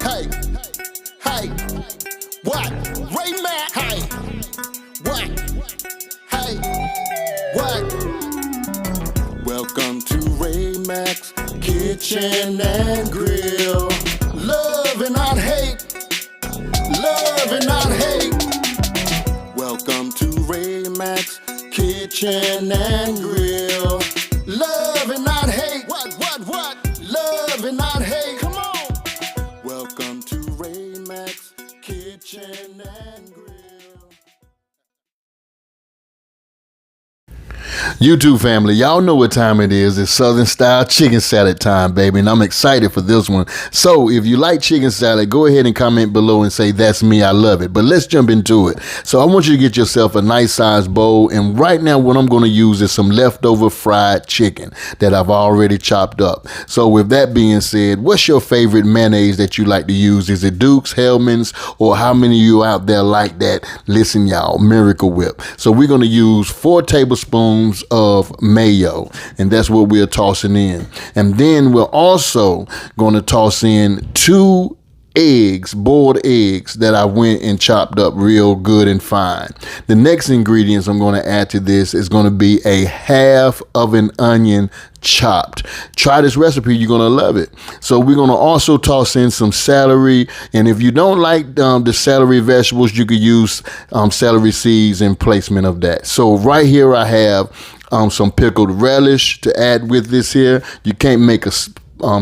Hey, hey, what? Ray Mack, hey, what? Hey, what? Welcome to Ray Mack's Kitchen and Grill. Love and not hate. Love and not hate. Welcome to Ray Mack's Kitchen and Grill. Love and not hate. What? Love and not hate. Come on. Welcome to Ray Mack's Kitchen and Grill. YouTube family, y'all know what time it is. It's Southern style chicken salad time, baby, and I'm excited for this one. So if you like chicken salad, go ahead and comment below and say that's me, I love it. But let's jump into it. So I want you to get yourself a nice sized bowl, and right now what I'm going to use is some leftover fried chicken that I've already chopped up. So with that being said, what's your favorite mayonnaise that you like to use? Is it Duke's, Hellman's, or how many of you out there like that? Listen, y'all, Miracle Whip. So we're going to use 4 tablespoons of mayo, and that's what we're tossing in. And then we're also going to toss in 2 eggs, boiled eggs that I went and chopped up real good and fine. The next ingredients I'm going to add to this is going to be a half of an onion chopped. Try this recipe, you're going to love it. So we're going to also toss in some celery, and if you don't like the celery vegetables, you could use celery seeds in placement of that. So right here I have some pickled relish to add with this here. You can't make a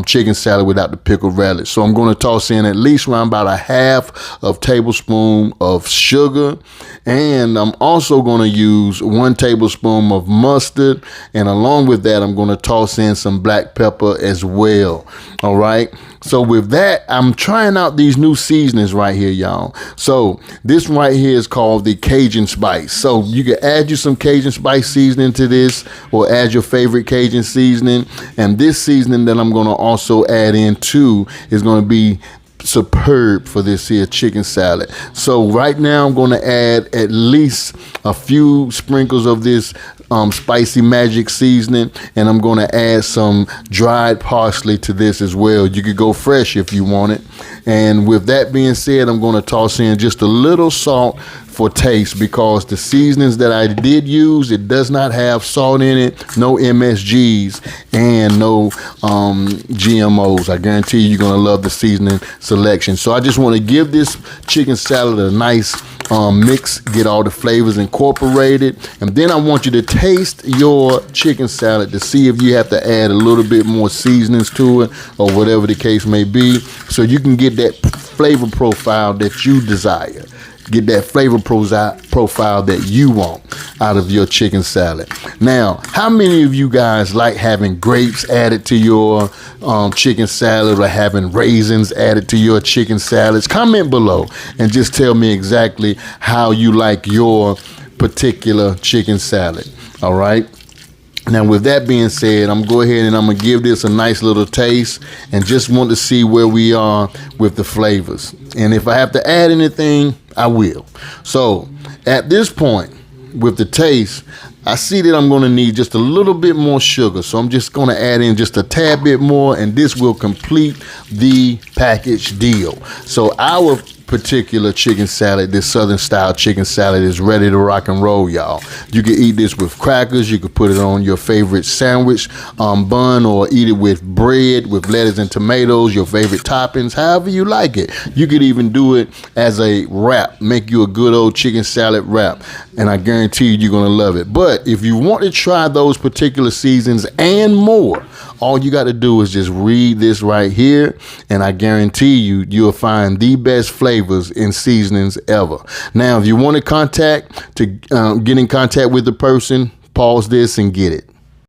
chicken salad without the pickled relish. So I'm going to toss in at least around about a half of tablespoon of sugar, and I'm also going to use 1 tablespoon of mustard, and along with that I'm going to toss in some black pepper as well. All right, so with that, I'm trying out these new seasonings right here, y'all. So this right here is called the Cajun spice. So you can add you some Cajun spice seasoning to this, or add your favorite Cajun seasoning. And this seasoning that I'm going to also add in too is going to be superb for this here chicken salad. So right now I'm going to add at least a few sprinkles of this spicy magic seasoning, and I'm going to add some dried parsley to this as well. You could go fresh if you want it. And with that being said, I'm going to toss in just a little salt for taste, because the seasonings that I did use, it does not have salt in it, no MSGs, and no GMOs. I guarantee you're going to love the seasoning selection. So I just want to give this chicken salad a nice mix, get all the flavors incorporated, and then I want you to taste your chicken salad to see if you have to add a little bit more seasonings to it, or whatever the case may be, so you can get that flavor profile that you desire. Get that flavor profile that you want out of your chicken salad. Now, how many of you guys like having grapes added to your chicken salad, or having raisins added to your chicken salads? Comment below and just tell me exactly how you like your particular chicken salad. All right. Now, with that being said, I'm going to go ahead and I'm going to give this a nice little taste, and just want to see where we are with the flavors. And if I have to add anything, I will. So at this point, with the taste, I see that I'm going to need just a little bit more sugar. So I'm just going to add in just a tad bit more, and this will complete the package deal. So our particular chicken salad, this Southern style chicken salad, is ready to rock and roll, y'all. You can eat this with crackers. You could put it on your favorite sandwich bun, or eat it with bread with lettuce and tomatoes, your favorite toppings, however you like it. You could even do it as a wrap, make you a good old chicken salad wrap, and I guarantee you're gonna love it. But if you want to try those particular seasons and more, all you got to do is just read this right here, and I guarantee you'll find the best flavors and seasonings ever. Now, if you want to get in contact with the person, pause this and get it.